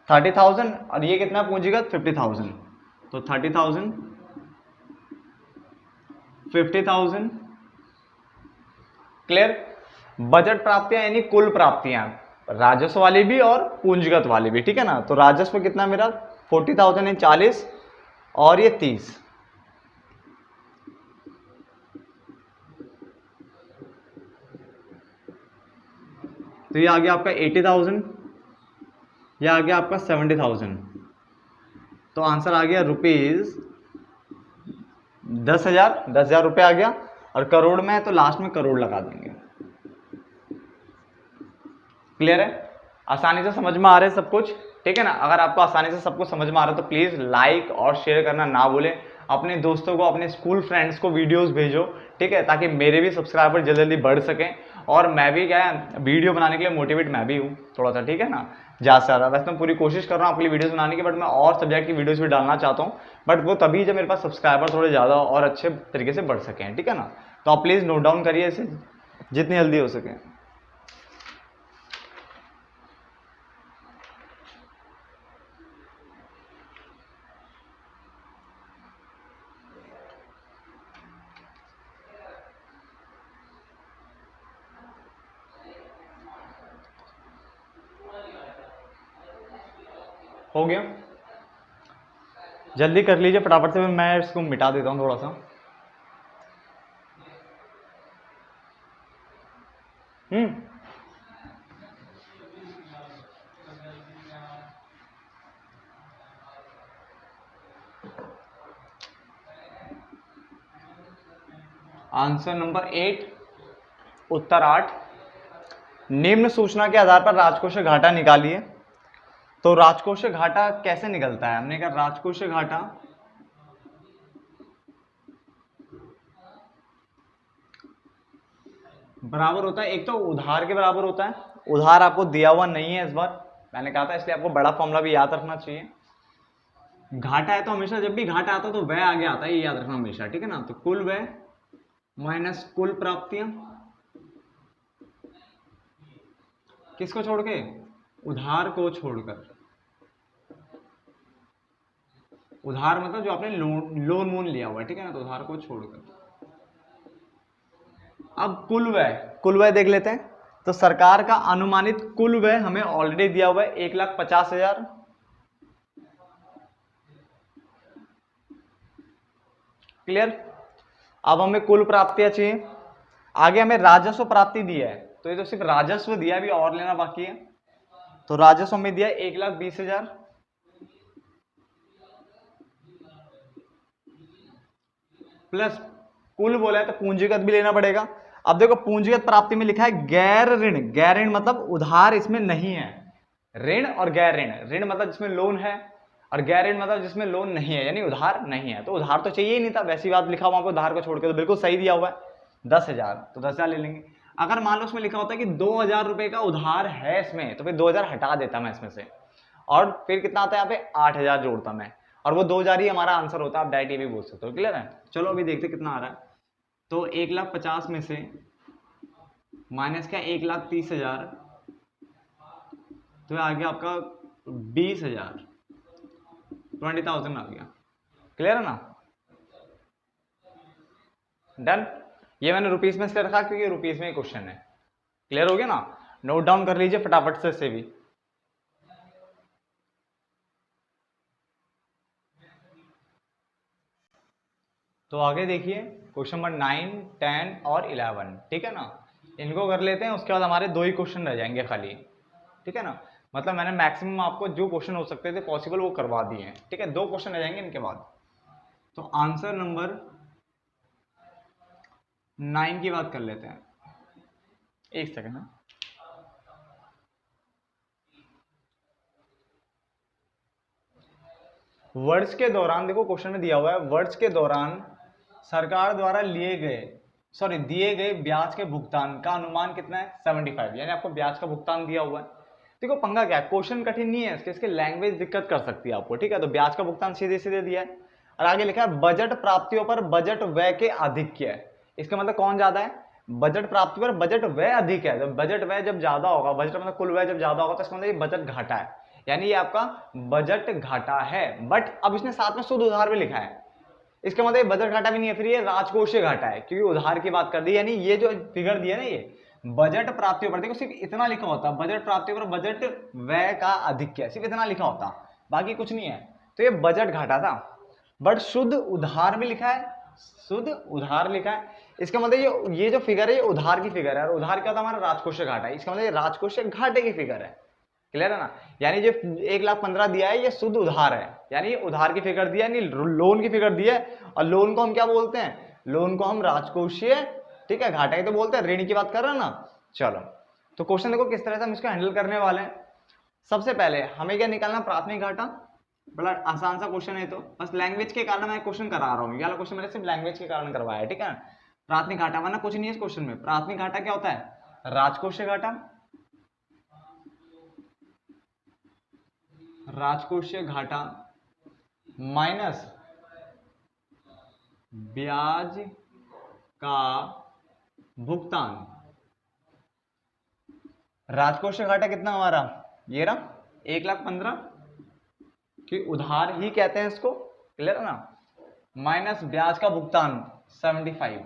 30,000 और ये कितना पूंजीगत 50,000, तो 30,000 50,000। क्लियर। बजट प्राप्तियां यानी कुल प्राप्तियां, राजस्व वाली भी और पूंजीगत वाली भी, ठीक है ना। तो राजस्व कितना मेरा 40,000 इन 40 और ये 30, तो ये आ गया आपका 80,000, ये आ गया आपका 70,000, तो आंसर आ गया रुपीज 10,000, 10,000 रुपये आ गया। और करोड़ में है तो लास्ट में करोड़ लगा देंगे। क्लियर है? आसानी से समझ में आ रहा है सब कुछ, ठीक है ना? अगर आपको आसानी से सब कुछ समझ में आ रहा है तो प्लीज लाइक और शेयर करना ना भूलें। अपने दोस्तों को, अपने स्कूल फ्रेंड्स को वीडियोस भेजो, ठीक है, ताकि मेरे भी सब्सक्राइबर जल्दी जल्दी बढ़ सकें और मैं भी क्या है वीडियो बनाने के लिए मोटिवेट मैं भी हूँ थोड़ा सा, ठीक है ना, ज़्यादा से ज़्यादा। वैसे मैं पूरी कोशिश कर रहा हूँ आपके लिए वीडियोस बनाने की, बट मैं और सब्जेक्ट की वीडियोस भी डालना चाहता हूँ, बट वो तभी जब मेरे पास सब्सक्राइबर थोड़े ज़्यादा और अच्छे तरीके से बढ़ सकें, ठीक है ना? तो आप प्लीज़ नोट डाउन करिए इसे जितनी जल्दी हो सके। हो गया? जल्दी कर लीजिए फटाफट से, मैं इसको मिटा देता हूँ थोड़ा सा। आंसर नंबर 8, उत्तर 8। निम्न सूचना के आधार पर राजकोषीय घाटा निकालिए। तो राजकोषीय घाटा कैसे निकलता है? हमने कहा राजकोषीय घाटा बराबर होता है, एक तो उधार के बराबर होता है। उधार आपको दिया हुआ नहीं है इस बार, मैंने कहा था, इसलिए आपको बड़ा फॉर्मूला भी याद रखना चाहिए। घाटा है तो हमेशा जब भी घाटा आता है तो व्यय आगे आता है, ये याद रखना हमेशा, ठीक है ना? तो कुल व्यय माइनस कुल प्राप्तियां, किसको छोड़ के? उधार को छोड़कर। उधार मतलब जो आपने लोन वोन लिया हुआ है, ठीक है ना, तो उधार को छोड़कर। अब कुल व्यय देख लेते हैं। तो सरकार का अनुमानित कुल व्यय हमें ऑलरेडी दिया हुआ है 1,50,000। क्लियर? अब हमें कुल प्राप्तियां चाहिए। आगे हमें राजस्व प्राप्ति दिया है, तो ये तो सिर्फ राजस्व दिया, भी और लेना बाकी है। तो राजस्व में दिया 1,20,000 प्लस कुल बोला है तो पूंजीगत भी लेना पड़ेगा। अब देखो पूंजीगत प्राप्ति में लिखा है गैर ऋण। गैर ऋण मतलब उधार इसमें नहीं है। ऋण और गैर ऋण, ऋण मतलब जिसमें लोन है और गैर ऋण मतलब जिसमें लोन नहीं है, यानी उधार नहीं है। तो उधार तो चाहिए ही नहीं था, वैसी बात लिखा वहां पर उधार को छोड़ के, तो बिल्कुल सही दिया हुआ है 10,000, तो 10,000 ले लेंगे। अगर मान लो उसमें लिखा होता है कि 2,000 रुपए का उधार है इसमें, तो फिर 2,000 हटा देता मैं इसमें से, और फिर कितना आता है यहाँ पे 8,000 जोड़ता मैं, और वो 2,000 ही हमारा आंसर होता है। आप डायरेक्ट ये भी बोल सकते हो। क्लियर है? चलो अभी देखते कितना आ रहा है। तो 1,50,000 में से माइनस क्या 1,30,000, तो आ गया आपका 20,000, 20,000 आ गया। क्लियर है ना? डन। ये मैंने रुपीस में इसलिए रखा क्योंकि रुपीस में ही क्वेश्चन है। क्लियर हो गया ना? नोट डाउन कर लीजिए फटाफट से इसे भी। तो आगे देखिए क्वेश्चन नंबर 9, 10 और 11, ठीक है ना? इनको कर लेते हैं, उसके बाद हमारे 2 ही क्वेश्चन रह जाएंगे खाली, ठीक है ना? मतलब मैंने मैक्सिमम आपको जो क्वेश्चन हो सकते थे पॉसिबल वो करवा दिए हैं, ठीक है? 2 क्वेश्चन रह जाएंगे इनके बाद। तो आंसर नंबर 9 की बात कर लेते हैं। एक सेकंड है। वर्ष के दौरान, देखो क्वेश्चन में दिया हुआ है वर्ष के दौरान सरकार द्वारा दिए गए ब्याज के भुगतान का अनुमान कितना है? 75, यानी आपको ब्याज का भुगतान दिया हुआ है। देखो पंगा क्या है, क्वेश्चन कठिन नहीं है, इसके लैंग्वेज दिक्कत कर सकती है आपको, ठीक है? तो ब्याज का भुगतान सीधे सीधे दिया है, और आगे लिखा है बजट प्राप्तियों पर बजट व्यय के आधिक्य है। इसका मतलब कौन ज्यादा है? बजट प्राप्ति पर बजट व्यय अधिक है। तो बजट व्यय जब ज्यादा होगा, बजट मतलब कुल व्यय जब ज्यादा होगा, तो इसका मतलब ये बजट घाटा है, यानी ये आपका बजट घाटा है। बट अब इसने साथ में शुद्ध उधार भी लिखा है, इसका मतलब ये बजट घाटा भी नहीं है, फिर ये राजकोषीय घाटा है, क्योंकि उधार की बात कर दी। यानी ये जो फिगर दिया ना, ये बजट प्राप्तियों पर, देखो सिर्फ इतना लिखा होता, बजट प्राप्तियों पर बजट व्यय का आधिक्य, सिर्फ इतना लिखा होता, बाकी कुछ नहीं है। तो ये बजट घाटा था, बट शुद्ध उधार भी लिखा है, शुद्ध उधार लिखा है। इसका मतलब ये जो फिगर है ये उधार की फिगर है, और उधार क्या होता है हमारा राजकोषीय घाटा है। इसका मतलब ये राजकोषीय घाटे की फिगर है। क्लियर है ना? यानी जो 1,15,000 दिया है ये शुद्ध उधार है, यानी ये उधार की फिगर दिया है, नहीं लोन की फिगर दी है। और लोन को हम क्या बोलते हैं? लोन को हम राजकोषीय, ठीक है, घाटा ही तो बोलते हैं, ऋण की बात कर रहे हैं ना। चलो तो क्वेश्चन देखो किस तरह से हम इसको हैंडल करने वाले हैं। सबसे पहले हमें क्या निकालना? प्राथमिक घाटा। बड़ा आसान सा क्वेश्चन है, तो बस लैंग्वेज के कारण मैं क्वेश्चन करा रहा हूँ। ये वाला क्वेश्चन मैंने सिर्फ लैंग्वेज के कारण करवाया है, ठीक है। प्राथमिक घाटा वरना कुछ नहीं है इस क्वेश्चन में। प्राथमिक घाटा क्या होता है? राजकोषीय घाटा, राजकोषीय घाटा माइनस ब्याज का भुगतान। राजकोषीय घाटा कितना हमारा? ये रहा 1,15,000 कि उधार ही कहते हैं इसको। क्लियर है ना? माइनस ब्याज का भुगतान 75,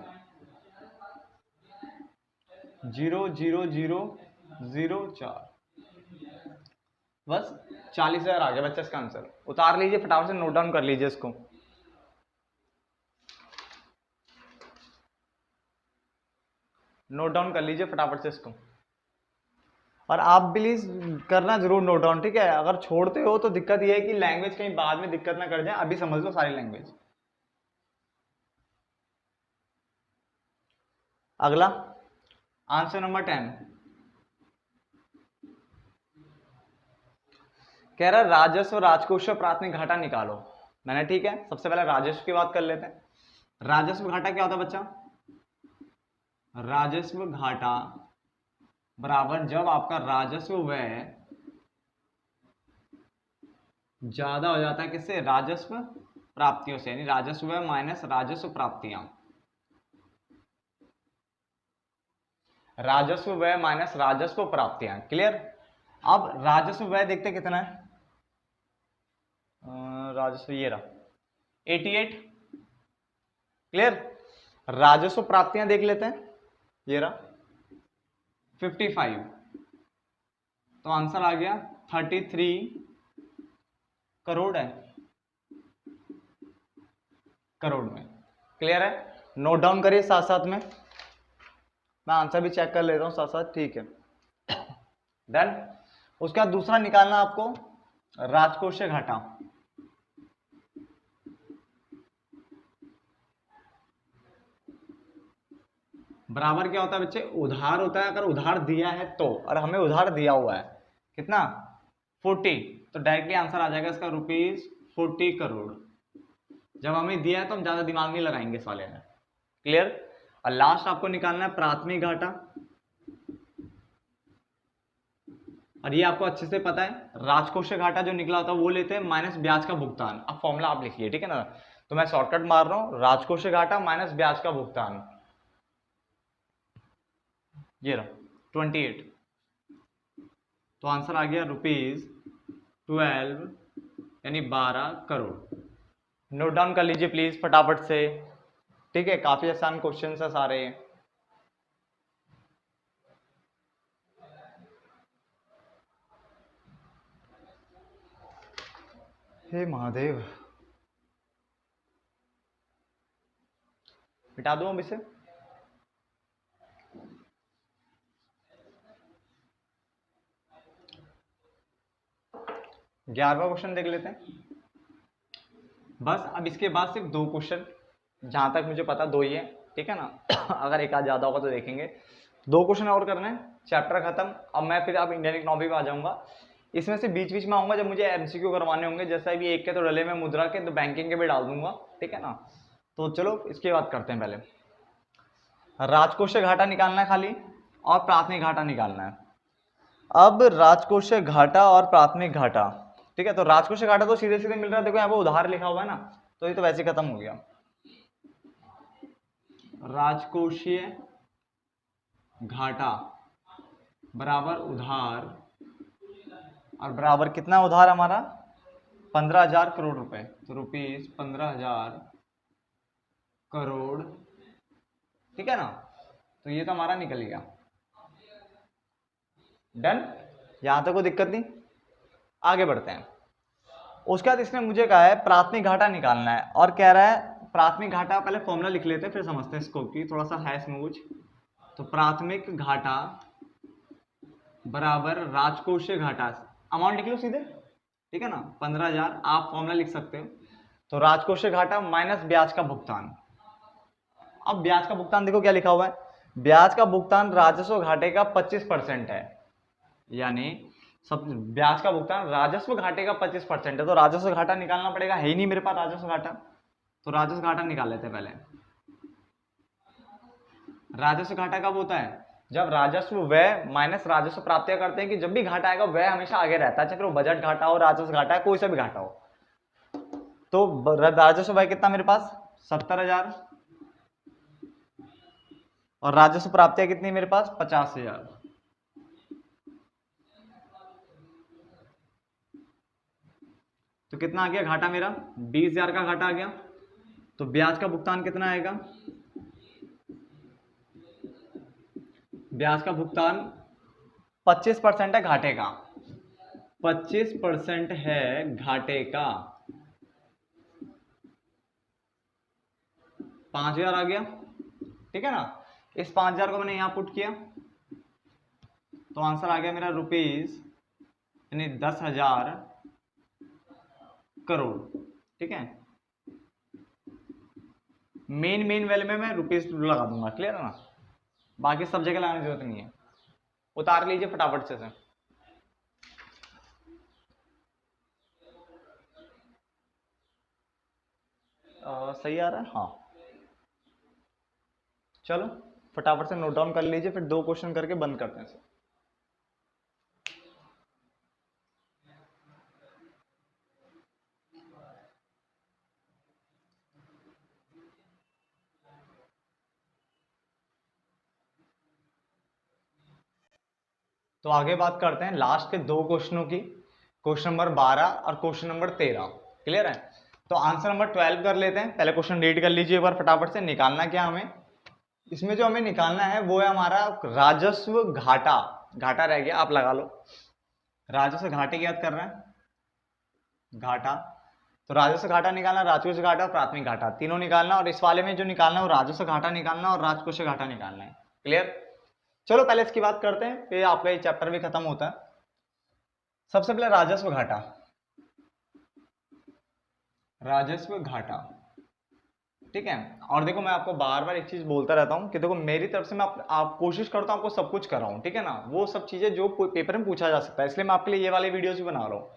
0,00,04, बस 40,000 आ गया बच्चा इसका आंसर। उतार लीजिए फटाफट से, नोट डाउन कर लीजिए इसको। नोट डाउन कर लीजिए फटाफट से इसको, और आप प्लीज करना जरूर नोट डाउन, ठीक है। अगर छोड़ते हो तो दिक्कत ये है कि लैंग्वेज कहीं बाद में दिक्कत ना कर जाए, अभी समझ लो सारी लैंग्वेज। अगला आंसर नंबर 10 कह रहा राजस्व राजकोषीय प्राथमिक घाटा निकालो। मैंने ठीक है, सबसे पहले राजस्व की बात कर लेते हैं। राजस्व घाटा क्या होता है बच्चा? राजस्व घाटा बराबर जब आपका राजस्व व्यय ज्यादा हो जाता है किससे? राजस्व प्राप्तियों से, यानी राजस्व व्यय माइनस राजस्व प्राप्तियां। राजस्व व्यय माइनस राजस्व प्राप्तियां। क्लियर? अब राजस्व व्यय देखते कितना है। राजस्व ये रहा 88। क्लियर? राजस्व प्राप्तियां देख लेते हैं, ये रहा 55। तो आंसर आ गया 33 करोड़ है, करोड़ में। क्लियर है? नोट डाउन करिए साथ साथ में, मैं आंसर भी चेक कर लेता हूं साथ साथ, ठीक है। डन। उसका दूसरा निकालना आपको राजकोषीय घाटा। बराबर क्या होता है बच्चे? उधार होता है, अगर उधार दिया है तो, और हमें उधार दिया हुआ है कितना? 40, तो डायरेक्टली आंसर आ जाएगा इसका ₹40 करोड़। जब हमें दिया है तो हम ज्यादा दिमाग नहीं लगाएंगे इस वाले में। क्लियर? और लास्ट आपको निकालना है प्राथमिक घाटा, और ये आपको अच्छे से पता है। राजकोषीय घाटा जो निकला होता है वो लेते हैं माइनस ब्याज का भुगतान। अब फॉर्मूला आप लिखिए, ठीक है ना। तो मैं शॉर्टकट मार रहा हूं, राजकोषीय घाटा माइनस ब्याज का भुगतान, ये रहा 28। तो आंसर आ गया ₹12 यानी 12 करोड़। नोट डाउन कर लीजिए प्लीज फटाफट से, ठीक है। काफी आसान क्वेश्चन है सारे। हे महादेव, मिटा दूं अब इसे। 11वां क्वेश्चन देख लेते हैं। बस अब इसके बाद सिर्फ 2 क्वेश्चन, जहां तक मुझे पता 2 ही है, ठीक है ना। अगर एक आध ज्यादा होगा तो देखेंगे। 2 क्वेश्चन और करना है, चैप्टर खत्म। अब मैं फिर आप इंडियन इकोनॉमी पे आ जाऊंगा। इसमें से बीच बीच में आऊंगा जब मुझे एमसीक्यू करवाने होंगे, जैसा भी एक के तो डले में मुद्रा के, तो बैंकिंग के भी डाल दूंगा, ठीक है ना। तो चलो इसकी बात करते हैं। पहले राजकोषीय घाटा निकालना है खाली, और प्राथमिक घाटा निकालना है। अब राजकोषीय घाटा और प्राथमिक घाटा, ठीक है। तो राजकोषीय घाटा तो सीधे सीधे मिल रहा है, देखो यहाँ पे उधार लिखा हुआ है ना, तो ये तो वैसे खत्म हो गया। राजकोषीय घाटा बराबर उधार, और बराबर कितना उधार हमारा? 15,000 करोड़ रुपए। तो ₹15,000 करोड़, ठीक है ना। तो ये तो हमारा निकल गया। डन, यहां तक कोई दिक्कत नहीं। आगे बढ़ते हैं। उसके बाद इसने मुझे कहा है प्राथमिक घाटा निकालना है, और कह रहा है प्राथमिक घाटा, पहले फॉर्मूला लिख लेते हैं फिर समझते हैं इसको, कि थोड़ा सा है इसमें कुछ। तो प्राथमिक घाटा बराबर राजकोषीय घाटा, अमाउंट लिख लो सीधे, ठीक है ना, 15,000 आप फॉर्मूला लिख सकते हो। तो राजकोषीय घाटा माइनस ब्याज का भुगतान। अब ब्याज का भुगतान देखो क्या लिखा हुआ है, ब्याज का भुगतान राजस्व घाटे का 25% है, यानी सब ब्याज का भुगतान राजस्व घाटे का 25% है। तो राजस्व घाटा निकालना पड़ेगा, है ही नहीं मेरे पास राजस्व घाटा, तो राजस्व घाटा निकाल लेते हैं पहले। राजस्व घाटा कब होता है, जब राजस्व व्यय माइनस राजस्व प्राप्तियां करते हैं, कि जब भी घाटा आएगा व्यय हमेशा आगे रहता है, चाहे वो बजट घाटा हो, राजस्व घाटा है, कोई सा भी घाटा हो। तो राजस्व व्यय कितना मेरे पास 70,000, और राजस्व प्राप्तियां कितनी मेरे पास 50,000। तो कितना आ गया घाटा मेरा 20,000 का घाटा आ गया। तो ब्याज का भुगतान कितना आएगा, ब्याज का भुगतान 25% है घाटे का, 25% है घाटे का, 5,000 आ गया, ठीक है ना। इस 5,000 को मैंने यहां पुट किया, तो आंसर आ गया मेरा रुपीज, यानी 10,000 करोड़, ठीक है। मेन वैल्यू में मैं रुपीज लगा दूंगा, क्लियर है ना, बाकी सब जगह लगाने की जरूरत नहीं है। उतार लीजिए फटाफट से सही आ रहा है, हाँ। चलो फटाफट से नोट डाउन कर लीजिए, फिर 2 क्वेश्चन करके बंद करते हैं सर। तो आगे बात करते हैं लास्ट के 2 क्वेश्चनों की, क्वेश्चन नंबर 12 और क्वेश्चन नंबर 13, क्लियर है। तो आंसर नंबर 12 कर लेते हैं, पहले क्वेश्चन रीड कर लीजिए एक बार फटाफट से। निकालना क्या हमें, इसमें जो हमें निकालना है वो है हमारा राजस्व घाटा, घाटा रह गया आप लगा लो, राजस्व घाटे की याद कर रहे हैं घाटा। तो राजस्व घाटा निकालना, राजकोषीय घाटा और प्राथमिक घाटा तीनों निकालना, और इस वाले में जो निकालना है वो राजस्व घाटा निकालना और राजकोषीय घाटा निकालना है, क्लियर। चलो पहले इसकी बात करते हैं, फिर आपका ये चैप्टर भी खत्म होता है। सबसे पहले राजस्व घाटा, राजस्व घाटा, ठीक है। और देखो मैं आपको बार बार एक चीज बोलता रहता हूँ कि देखो मेरी तरफ से मैं आप कोशिश करता हूँ आपको सब कुछ कराऊं, ठीक है ना, वो सब चीजें जो पेपर में पूछा जा सकता है, इसलिए मैं आपके लिए ये वाले वीडियोस भी बना रहा हूँ।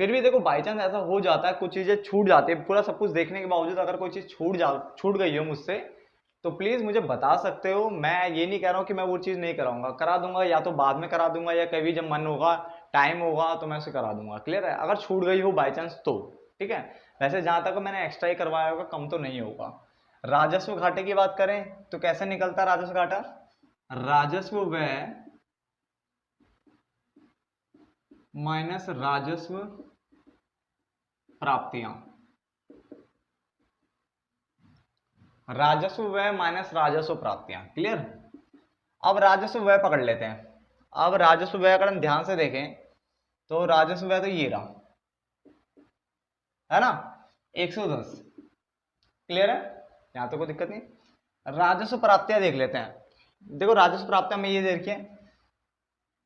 फिर भी देखो बाई चांस ऐसा हो जाता है, कुछ चीजें छूट जाती है, पूरा सब कुछ देखने के बावजूद अगर कोई चीज छूट गई हो मुझसे, तो प्लीज मुझे बता सकते हो। मैं ये नहीं कह रहा हूँ कि मैं वो चीज नहीं कराऊंगा, करा दूंगा, या तो बाद में करा दूंगा, या कभी जब मन होगा, टाइम होगा तो मैं उसे करा दूंगा, क्लियर है, अगर छूट गई हो बाई चांस तो, ठीक है। वैसे जहां तक मैंने एक्स्ट्रा ही करवाया होगा, कम तो नहीं होगा। राजस्व घाटे की बात करें तो कैसे निकलता है राजस्व घाटा, राजस्व व्यय माइनस राजस्व प्राप्तियां, राजस्व व्यय माइनस राजस्व प्राप्तियां, क्लियर। अब राजस्व व्यय पकड़ लेते हैं। अब राजस्व व्यय अगर हम ध्यान से देखें तो राजस्व व्यय तो ये रहा, है ना, 110, क्लियर है, यहां तो कोई दिक्कत नहीं। राजस्व प्राप्तियां देख लेते हैं। देखो राजस्व प्राप्तियां में ये देखिए,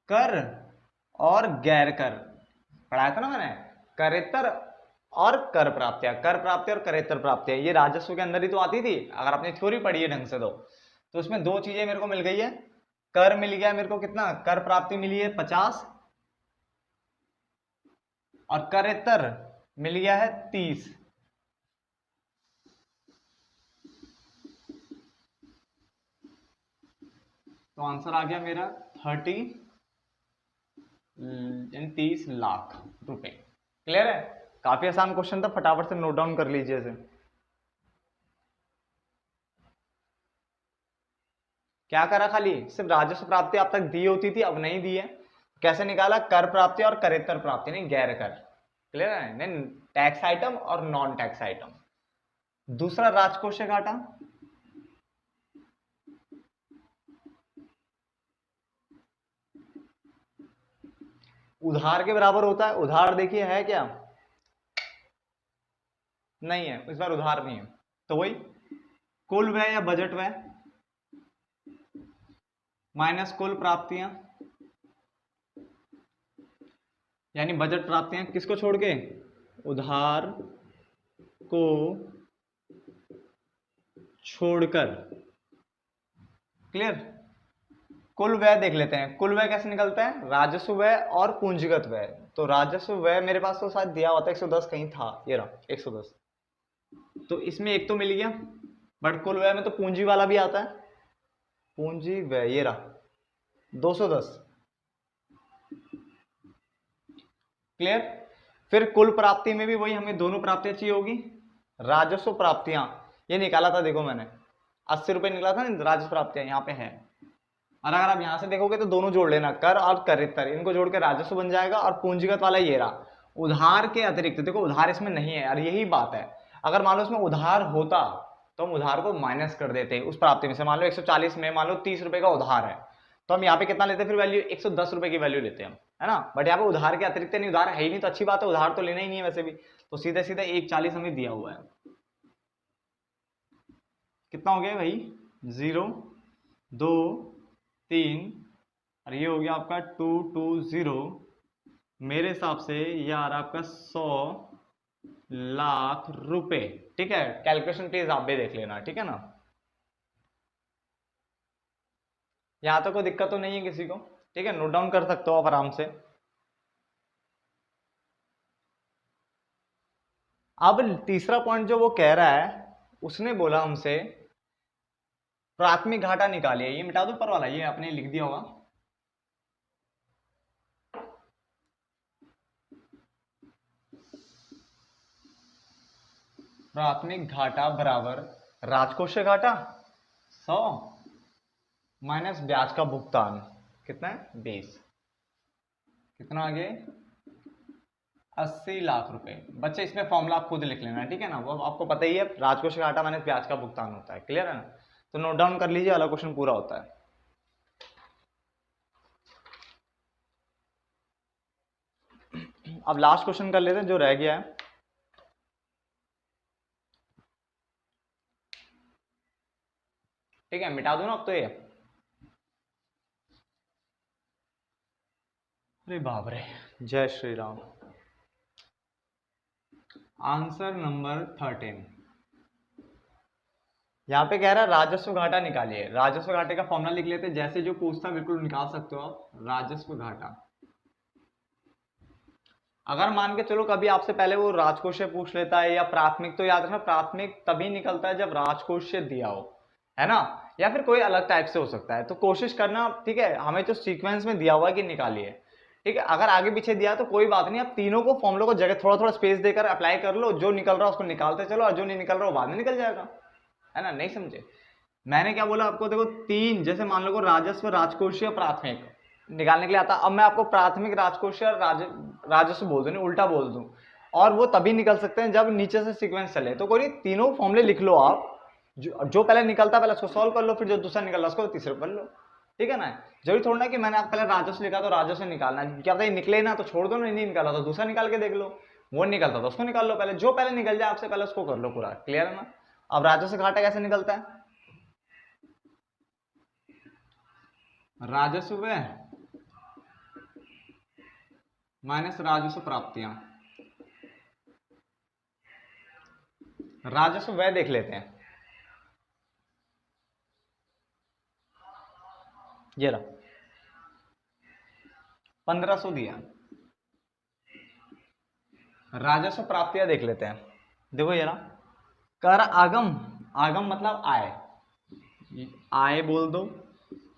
कर और गैर कर पढ़ाया था ना मैंने, करेतर और कर प्राप्तियां, कर प्राप्ति और करेतर प्राप्तियां, ये राजस्व के अंदर ही तो आती थी, अगर आपने थ्योरी पढ़ी है ढंग से तो उसमें 2 चीजें मेरे को मिल गई है। कर मिल गया मेरे को कितना, कर प्राप्ति मिली है 50, और करेतर मिल गया है 30। तो आंसर आ गया मेरा 30 लाख रुपए, क्लियर है। काफी आसान क्वेश्चन था, फटाफट से नोट डाउन कर लीजिए इसे। क्या करा, खाली सिर्फ राजस्व प्राप्ति आप तक दी होती थी, अब नहीं दी है। कैसे निकाला, कर प्राप्ति और करेतर प्राप्ति, नहीं गैर कर, क्लियर है, नहीं टैक्स आइटम और नॉन टैक्स आइटम। दूसरा राजकोषीय घाटा, उधार के बराबर होता है। उधार देखिए है क्या, नहीं है, इस बार उधार नहीं है। तो वही कुल व्यय या बजट व्यय माइनस कुल प्राप्तियां, यानी बजट प्राप्तियां किसको छोड़ के, उधार को छोड़कर। क्लियर। कुल व्यय देख लेते हैं, कुल व्यय कैसे निकलता है, राजस्व व्यय और पूंजीगत व्यय। तो राजस्व व्यय मेरे पास तो शायद दिया हुआ था 110 कहीं था, ये रहा 110। तो इसमें एक तो मिल गया, बट कुल व्यय में तो पूंजी वाला भी आता है, पूंजी व्यय ये रहा 210। क्लियर। फिर कुल प्राप्ति में भी वही हमें दोनों प्राप्तियां चाहिए होगी, राजस्व प्राप्तियां ये निकाला था, देखो मैंने 80 रुपए निकला था ना राजस्व प्राप्तियां, यहाँ पे है। और अगर आप यहां से देखोगे तो दोनों जोड़ लेना, कर और करितर, इनको जोड़ के राजस्व बन जाएगा। और पूंजीगत वाला ये रहा, उधार के अतिरिक्त, देखो उधार इसमें नहीं है और यही बात है, अगर मान लो इसमें उधार होता तो हम उधार को माइनस कर देते उस प्राप्ति में से। मान लो 140 में मान लो 30 रुपए का उधार है, तो हम यहाँ पे कितना लेते हैं फिर वैल्यू, 110 रुपए की वैल्यू लेते हैं हम, है ना। बट यहाँ पे उधार के अतिरिक्त नहीं, उधार है ही नहीं, तो अच्छी बात है, उधार तो लेना ही नहीं है वैसे भी, तो सीधे सीधे 140 हमें दिया हुआ है। कितना हो गया भाई, 0 2 3 और ये हो गया आपका 220। मेरे हिसाब से ये आ रहा आपका 100 लाख रुपए। ठीक है, कैलकुलेशन प्लीज आप भी देख लेना, ठीक है ना। यहां तक कोई दिक्कत तो नहीं है किसी को, ठीक है, नोट डाउन कर सकते हो आप आराम से। अब तीसरा पॉइंट जो वो कह रहा है, उसने बोला हमसे प्राथमिक घाटा निकालिए। ये मिटा दो ऊपर वाला, ये आपने लिख दिया होगा, प्राथमिक घाटा बराबर राजकोषीय घाटा 100 माइनस ब्याज का भुगतान, कितना है 20, कितना आगे 80 लाख रुपए। बच्चे इसमें फॉर्मूला आप खुद लिख लेना, ठीक है ना, वो आपको पता ही है, राजकोषीय घाटा माइनस ब्याज का भुगतान होता है। क्लियर है ना, तो नोट डाउन कर लीजिए, अगला क्वेश्चन पूरा होता है। अब लास्ट क्वेश्चन कर लेते हैं जो रह गया है। ठीक है, मिटा दो ना अब तो ये, अरे बाप रे, जय श्री राम। आंसर नंबर 13, यहाँ पे कह रहा है राजस्व घाटा निकालिए। राजस्व घाटे का फॉर्मूला लिख लेते हैं, जैसे जो पूछता बिल्कुल निकाल सकते हो आप। राजस्व घाटा, अगर मान के चलो कभी आपसे पहले वो राजकोषीय पूछ लेता है या प्राथमिक, तो याद रखना प्राथमिक तभी निकलता है जब राजकोषीय दिया हो, है ना, या फिर कोई अलग टाइप से हो सकता है। तो कोशिश करना, ठीक है, हमें जो सीक्वेंस में दिया हुआ है कि निकालिए, ठीक है। अगर आगे पीछे दिया तो कोई बात नहीं, आप तीनों को फॉर्मूले को जगह थोड़ा थोड़ा स्पेस देकर अप्लाई कर लो, जो निकल रहा है उसको निकालते चलो, और जो नहीं निकल रहा वो बाद में निकल जाएगा, है ना। नहीं समझे मैंने क्या बोला आपको, देखो तीन, जैसे मान लो राजस्व, राजकोषीय, प्राथमिक निकालने के लिए आता। अब मैं आपको प्राथमिक, राजकोषीय और राजस्व बोल दूं, नहीं उल्टा बोल दूं, और वो तभी निकल सकते हैं जब नीचे से सीक्वेंस चले। तो कोई तीनों फॉर्मूले लिख लो आप, जो पहले निकलता पहले उसको सॉल्व कर लो, फिर जो दूसरा निकल रहा उसको तीसरा कर लो, ठीक है ना। जरूरी थोड़ा ना कि मैंने आप पहले राजस्व लिखा तो राजस्व निकालना, क्या पता निकले ना तो छोड़ दो ना, नहीं निकाला तो दूसरा निकाल के देख लो, वो निकलता तो उसको निकाल लो पहले, जो पहले निकल जाए आपसे पहले उसको कर लो पूरा। क्लियर है ना। अब राजस्व घाटा कैसे निकलता है, राजस्व व्यय माइनस राजस्व प्राप्तियां। राजस्व व्यय देख लेते हैं, ये रहा 1500 दिया। राजस्व प्राप्तियां देख लेते हैं, देखो ये रहा कर आगम, आगम मतलब आय, आय बोल दो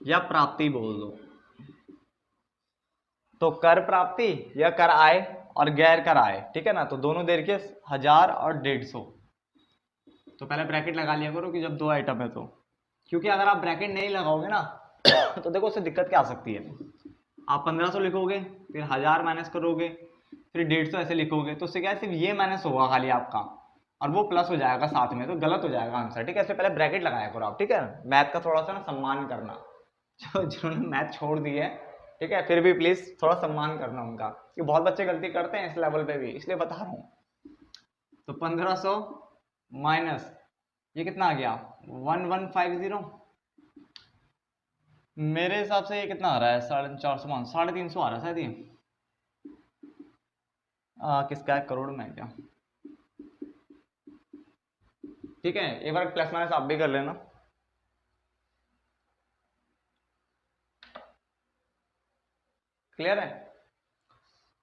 या प्राप्ति बोल दो। तो कर प्राप्ति या कर आय और गैर कर आय, ठीक है ना। तो दोनों दे रखे 1000 और 150, तो पहले ब्रैकेट लगा लिया करो कि जब दो आइटम है तो, क्योंकि अगर आप ब्रैकेट नहीं लगाओगे ना तो देखो उससे दिक्कत क्या आ सकती है। आप 1500 लिखोगे, फिर 1000 माइनस करोगे, फिर 150 ऐसे लिखोगे, तो उससे क्या है सिर्फ ये माइनस होगा खाली आपका, और वो प्लस हो जाएगा साथ में, तो गलत हो जाएगा आंसर, ठीक है। इससे पहले ब्रैकेट लगाया करो आप, ठीक है। मैथ का थोड़ा सा ना सम्मान करना, जिन्होंने मैथ छोड़ दी है, ठीक है, फिर भी प्लीज थोड़ा सम्मान करना उनका, कि बहुत बच्चे गलती करते हैं इस लेवल पे भी, इसलिए बता रहा हूँ। तो 1500 माइनस ये कितना आ गया 1150। मेरे हिसाब से ये कितना आ रहा है 450 350 आ रहा है शायद ये किसका है करोड़ में है क्या। ठीक है एक बार प्लस माइनस आप भी कर लेना। क्लियर है।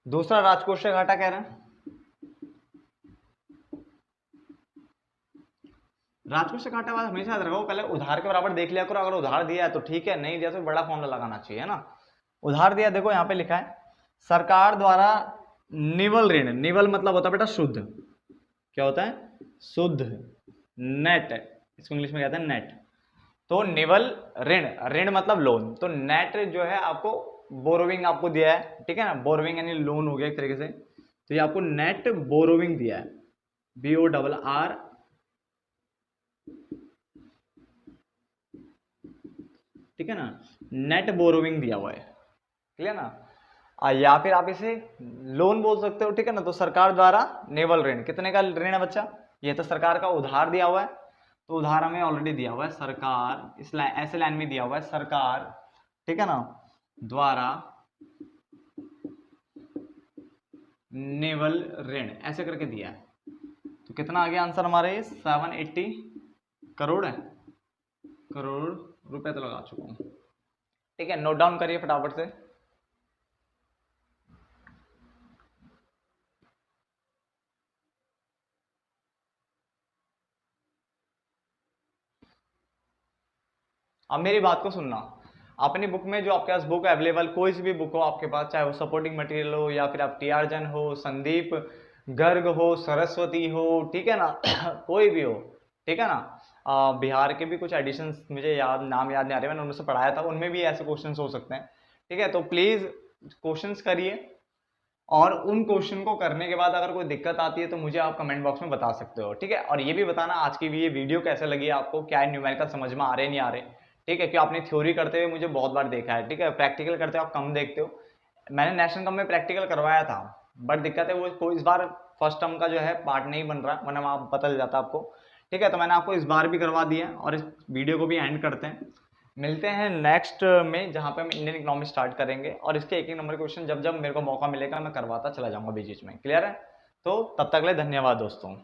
दूसरा राजकोष से घाटा कह रहे हैं। राजकोष से घाटा बात हमेशा याद रखो पहले उधार के बराबर देख लिया करो। अगर उधार दिया है तो ठीक है नहीं दिया तो बड़ा फॉर्मूला लगाना चाहिए है ना। उधार दिया देखो यहाँ पे लिखा है सरकार द्वारा निवल ऋण। निवल मतलब होता है बेटा शुद्ध। क्या होता है शुद्ध नेट। इसको इंग्लिश में कहते हैं नेट। तो निवल ऋण ऋण मतलब लोन। तो नेट जो है आपको बोरोविंग आपको दिया है। ठीक है ना बोरोविंग यानी लोन हो गया एक तरीके से। तो ये आपको नेट बोरोविंग दिया है BORR। ठीक है ना नेट बोरोविंग दिया हुआ है। क्लियर ना या फिर आप इसे लोन बोल सकते हो। ठीक है ना तो सरकार द्वारा निवल ऋण कितने का ऋण है बच्चा ये तो सरकार का उधार दिया हुआ है। तो उधार हमें ऑलरेडी दिया हुआ है सरकार इस ऐसे लाइन में दिया हुआ है सरकार। ठीक है ना द्वारा निवल ऋण ऐसे करके दिया है। तो कितना आ गया आंसर हमारे 780 करोड़ है। करोड़ रुपए तो लगा चुका हूं। ठीक है नोट डाउन करिए फटाफट से। अब मेरी बात को सुनना। अपनी बुक में जो आपके पास बुक अवेलेबल कोई सी भी बुक हो आपके पास चाहे वो सपोर्टिंग मटेरियल हो या फिर आप TR जैन हो संदीप गर्ग हो सरस्वती हो ठीक है ना कोई भी हो। ठीक है ना बिहार के भी कुछ एडिशंस मुझे नाम याद नहीं आ रहे मैंने उनसे पढ़ाया था उनमें भी ऐसे क्वेश्चंस हो सकते हैं। ठीक है तो प्लीज़ क्वेश्चंस करिए और उन क्वेश्चन को करने के बाद अगर कोई दिक्कत आती है तो मुझे आप कमेंट बॉक्स में बता सकते हो। ठीक है और ये भी बताना आज की भी ये वीडियो कैसे लगी आपको क्या न्यूमेरिकल समझ में आ रहे नहीं आ रहे। ठीक है कि आपने थ्योरी करते हुए मुझे बहुत बार देखा है। ठीक है प्रैक्टिकल करते हुए आप कम देखते हो। मैंने नेशनल कम में प्रैक्टिकल करवाया था बट दिक्कत है वो कोई इस बार फर्स्ट टर्म का जो है पार्ट नहीं बन रहा वरना वहाँ पता चल जाता आपको। ठीक है तो मैंने आपको इस बार भी करवा दिया और इस वीडियो को भी एंड करते हैं। मिलते हैं नेक्स्ट में जहाँ पे हम इंडियन इकोनॉमी स्टार्ट करेंगे और इसके एक एक नंबर क्वेश्चन जब जब मेरे को मौका मिलेगा मैं करवाता चला जाऊंगा बीच बीच में। क्लियर है तो तब तक के लिए धन्यवाद दोस्तों।